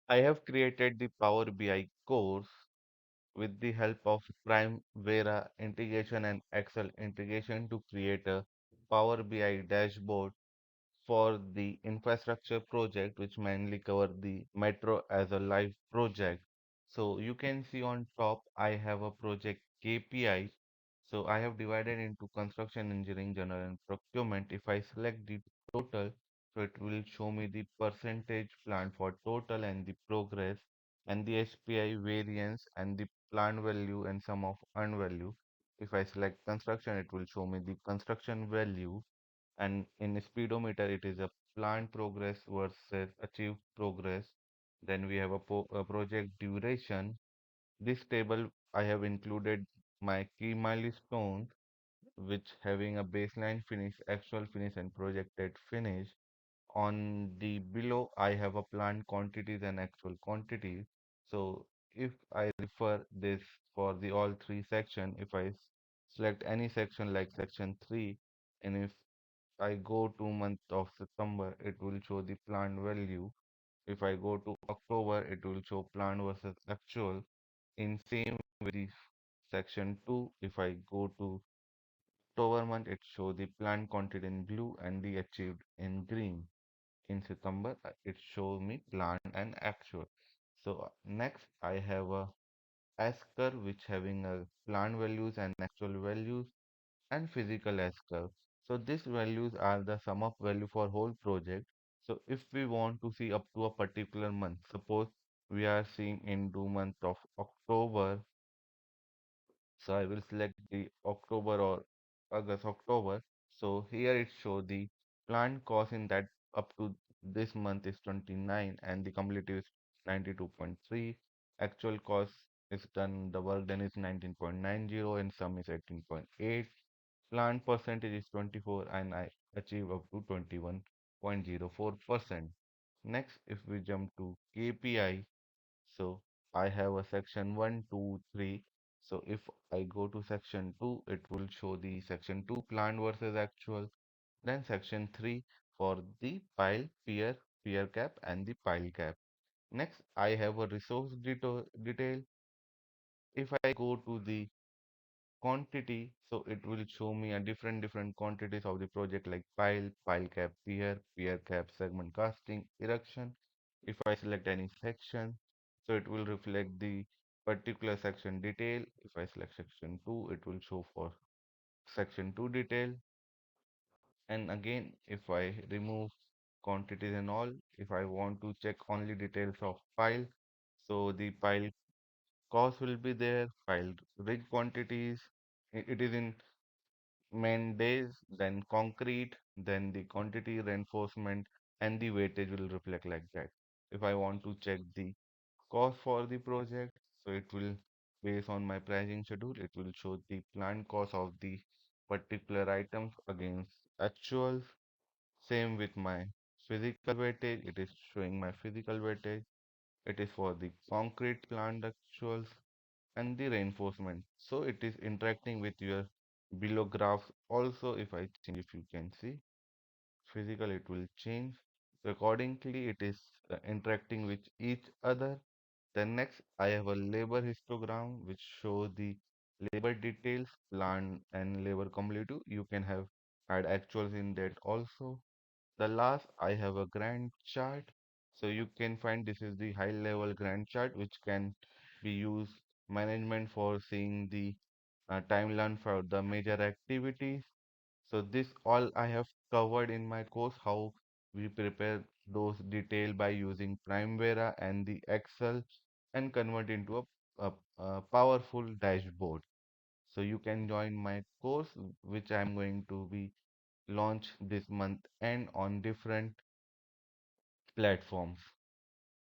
I have created the Power BI course with the help of Primavera integration and Excel integration to create a Power BI dashboard for the infrastructure project, which mainly cover the metro as a live project. So you can see on top, I have a project KPI. So I have divided into construction, engineering, general, and procurement. If I select the total, so it will show me the percentage plan for total and the progress and the SPI variance and the plan value and sum of earned value. If I select construction, it will show me the construction value, and in speedometer it is a planned progress versus achieved progress. Then we have a project duration. This table I have included my key milestones, which having a baseline finish, actual finish, and projected finish. On the below I have a planned quantities and actual quantities. So if I refer this for the all three section, if I select any section like section 3, and if I go to month of September, it will show the planned value. If I go to October, it will show planned versus actual. In same with the section 2, if I go to October month, it show the planned quantity in blue and the achieved in green. In September, it show me planned and actual. So next I have a S curve which having a planned values and actual values and physical S curve. So these values are the sum of value for whole project. So if we want to see up to a particular month, suppose we are seeing into month of October, so I will select the October or August October. So here it show the planned cost in that up to this month is 29 and the completed is 92.3. Actual cost is done, the work done is 19.90 and sum is 18.8. Plant percentage is 24 and I achieve up to 21.04%. Next, if we jump to KPI, so I have a section 1, 2, 3. So if I go to section 2, it will show the section 2 plant versus actual. Then section 3 for the pile, peer cap and the pile cap. Next, I have a resource detail. If I go to the quantity, so it will show me a different quantities of the project like pile cap, pier cap, segment casting, erection. If I select any section, so it will reflect the particular section detail. If I select section 2, it will show for section 2 detail. And again, if I remove quantities and all, if I want to check only details of pile, so the pile cost will be there, pile rig quantities, it is in main days, then concrete, then the quantity reinforcement, and the weightage will reflect like that. If I want to check the cost for the project, so it will, based on my pricing schedule, it will show the planned cost of the particular items against actuals. Same with my physical weightage, it is showing my physical weightage. It is for the concrete planned actuals and the reinforcement. So it is interacting with your below graphs also. If I change, if you can see physical, it will change. So accordingly, it is interacting with each other. Then next, I have a labor histogram which show the labor details, plan and labor cumulative. You can have add actuals in that also. The last, I have a Gantt chart. So you can find this is the high level Gantt chart which can be used management for seeing the timeline for the major activities. So this all I have covered in my course, how we prepare those detail by using Primavera and the Excel and convert into a powerful dashboard. So you can join my course, which I'm going to be launch this month and on different platforms.